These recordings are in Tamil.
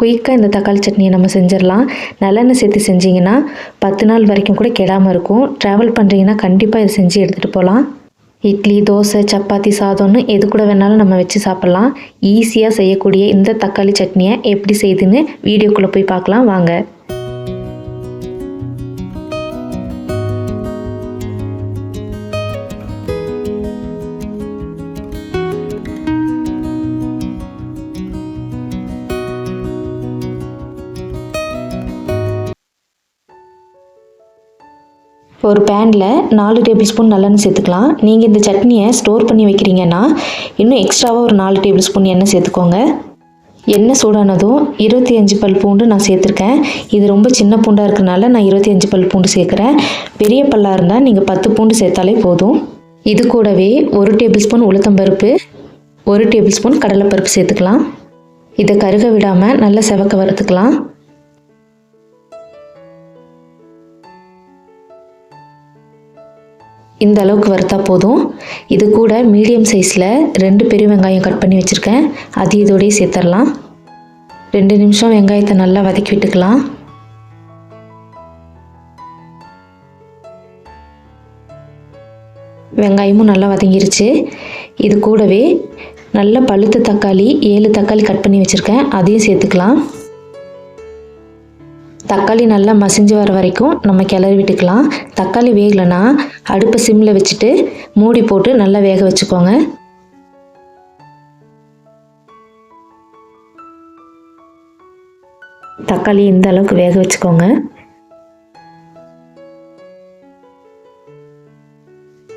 குயிக்காக இந்த தக்காளி சட்னியை நம்ம செஞ்சிடலாம். நல்லெண்ணெய் சேர்த்து செஞ்சிங்கன்னா 10 நாள் வரைக்கும் கூட கெடாமல் இருக்கும். ட்ராவல் பண்ணுறீங்கன்னா கண்டிப்பாக இதை செஞ்சு எடுத்துகிட்டு போகலாம். இட்லி, தோசை, சப்பாத்தி, சாதம்னு எது கூட வேணாலும் நம்ம வச்சு சாப்பிட்லாம். ஈஸியாக செய்யக்கூடிய இந்த தக்காளி சட்னியை எப்படி செய்யுதுன்னு வீடியோக்குள்ளே போய் பார்க்கலாம் வாங்க. ஒரு பேனில் 4 டேபிள் ஸ்பூன் நல்லெண்ணெய் சேர்த்துக்கலாம். நீங்கள் இந்த சட்னியை ஸ்டோர் பண்ணி வைக்கிறீங்கன்னா இன்னும் எக்ஸ்ட்ராவாக ஒரு 4 டேபிள் ஸ்பூன் எண்ணெய் சேர்த்துக்கோங்க. எண்ணெய் சூடானதும் 25 பல் பூண்டு நான் சேர்த்துருக்கேன். இது ரொம்ப சின்ன பூண்டாக இருக்கனால நான் 25 பல் பூண்டு சேர்க்குறேன். பெரிய பல்லாக இருந்தால் நீங்கள் 10 பூண்டு சேர்த்தாலே போதும். இது கூடவே 1 டேபிள் ஸ்பூன் உளுத்தம்பருப்பு, 1 டேபிள் ஸ்பூன் கடலைப்பருப்பு சேர்த்துக்கலாம். இதை கருக விடாமல் நல்லா செவக்க வறுத்துக்கலாம். இந்த அளவுக்கு வறுத்தா போதும். இது கூட மீடியம் சைஸில் 2 பெரிய வெங்காயம் கட் பண்ணி வச்சுருக்கேன். அது இதோடய சேர்த்துடலாம். 2 நிமிஷம் வெங்காயத்தை நல்லா வதக்கி விட்டுக்கலாம். வெங்காயமும் நல்லா வதங்கிருச்சு. இது கூடவே நல்ல பழுத்த தக்காளி 7 தக்காளி கட் பண்ணி வச்சுருக்கேன். அதையும் சேர்த்துக்கலாம். தக்காளி நல்லா மசிஞ்சு வர வரைக்கும் நம்ம கிளறி விட்டுக்கலாம். தக்காளி வேகலைன்னா அடுப்பை சிம்மில் வச்சுட்டு மூடி போட்டு நல்லா வேக வச்சுக்கோங்க. தக்காளி இந்த அளவுக்கு வேக வச்சுக்கோங்க.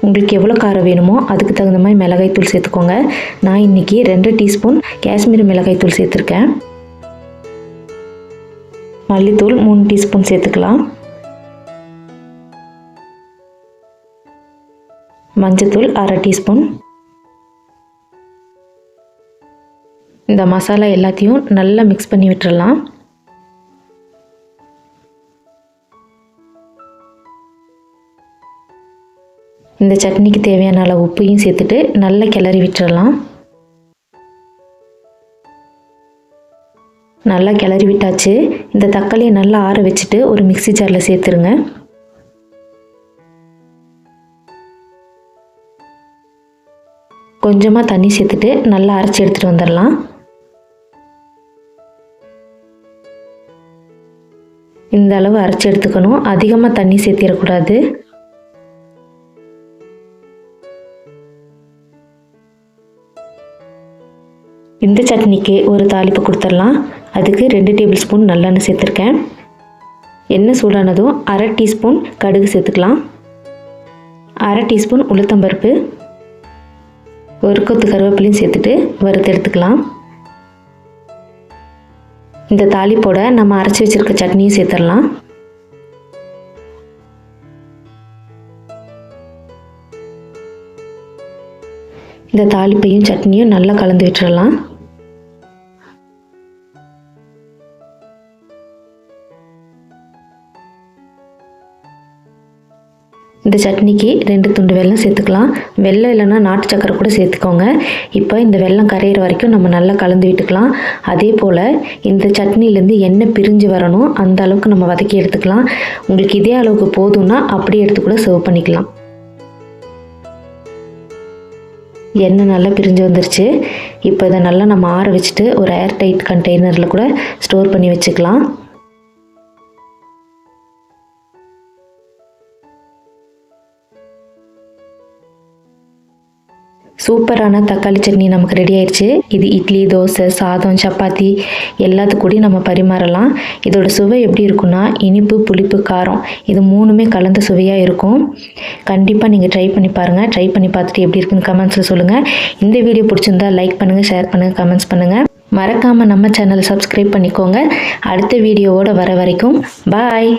உங்களுக்கு எவ்வளோ காரம் வேணுமோ அதுக்கு தகுந்த மாதிரி மிளகாய்த்தூள் சேர்த்துக்கோங்க. நான் இன்றைக்கி 2 டீஸ்பூன் காஷ்மீரி மிளகாய்த்தூள் சேர்த்துருக்கேன். மல்லித்தூள் 3 டீஸ்பூன் சேர்த்துக்கலாம். மஞ்சத்தூள் 1/2 டீஸ்பூன். இந்த மசாலா எல்லாத்தையும் நல்லா மிக்ஸ் பண்ணி விட்டுறலாம். இந்த சட்னிக்கு தேவையான அளவு உப்பையும் சேர்த்துட்டு நல்லா கிளறி விட்டுறலாம். நல்லா கிளறி விட்டாச்சு. இந்த தக்காளியை நல்லா ஆற வச்சுட்டு ஒரு மிக்ஸி ஜாரில் சேர்த்துருங்க. கொஞ்சமாக தண்ணி சேர்த்துட்டு நல்லா அரைச்சி எடுத்துகிட்டு வந்துடலாம். இந்த அளவு அரைச்சி எடுத்துக்கணும். அதிகமாக தண்ணி சேர்த்திடக்கூடாது. இந்த சட்னிக்கு ஒரு தாளிப்பு கொடுத்துடலாம். அதுக்கு 2 டேபிள் ஸ்பூன் நல்லெண்ணெய் சேர்த்துருக்கேன். எண்ணெய் சூடானதும் 1/2 டீஸ்பூன் கடுகு சேர்த்துக்கலாம். 1/2 டீஸ்பூன் உளுத்தம்பருப்பு, ஒரு கொத்து கருவேப்பிலையும் சேர்த்துட்டு வறுத்து எடுத்துக்கலாம். இந்த தாளிப்போட நம்ம அரைச்சி வச்சுருக்க சட்னியும் சேர்த்துடலாம். இந்த தாளிப்பையும் சட்னியும் நல்லா கலந்து விட்டுறலாம். இந்த சட்னிக்கு 2 துண்டு வெல்லம் சேர்த்துக்கலாம். வெல்லம் இல்லைன்னா நாட்டு சக்கரை கூட சேர்த்துக்கோங்க. இப்போ இந்த வெல்லம் கரையிற வரைக்கும் நம்ம நல்லா கலந்து விட்டுக்கலாம். அதே போல் இந்த சட்னிலேருந்து எண்ணெய் பிரிஞ்சு வரணும், அந்த அளவுக்கு நம்ம வதக்கி எடுத்துக்கலாம். உங்களுக்கு இதே அளவுக்கு போதும்னா அப்படியே எடுத்து கூட சர்வ் பண்ணிக்கலாம். எண்ணெய் நல்லா பிரிஞ்சு வந்துருச்சு. இப்போ இதை நல்லா நம்ம ஆற வச்சுட்டு ஒரு ஏர் டைட் கண்டெய்னரில் கூட ஸ்டோர் பண்ணி வச்சுக்கலாம். சூப்பரான தக்காளி சட்னி நமக்கு ரெடி ஆயிடுச்சு. இது இட்லி, தோசை, சாதம், சப்பாத்தி எல்லாத்துக்கூடயும் நம்ம பரிமாறலாம். இதோட சுவை எப்படி இருக்குன்னா இனிப்பு, புளிப்பு, காரம் இது 3மே கலந்த சுவையாக இருக்கும். கண்டிப்பாக நீங்கள் ட்ரை பண்ணி பாருங்கள். ட்ரை பண்ணி பார்த்துட்டு எப்படி இருக்குன்னு கமெண்ட்ஸில் சொல்லுங்கள். இந்த வீடியோ பிடிச்சிருந்தா லைக் பண்ணுங்கள், ஷேர் பண்ணுங்கள், கமெண்ட்ஸ் பண்ணுங்கள். மறக்காமல் நம்ம சேனலை சப்ஸ்கிரைப் பண்ணிக்கோங்க. அடுத்த வீடியோவோடு வர வரைக்கும் பாய்.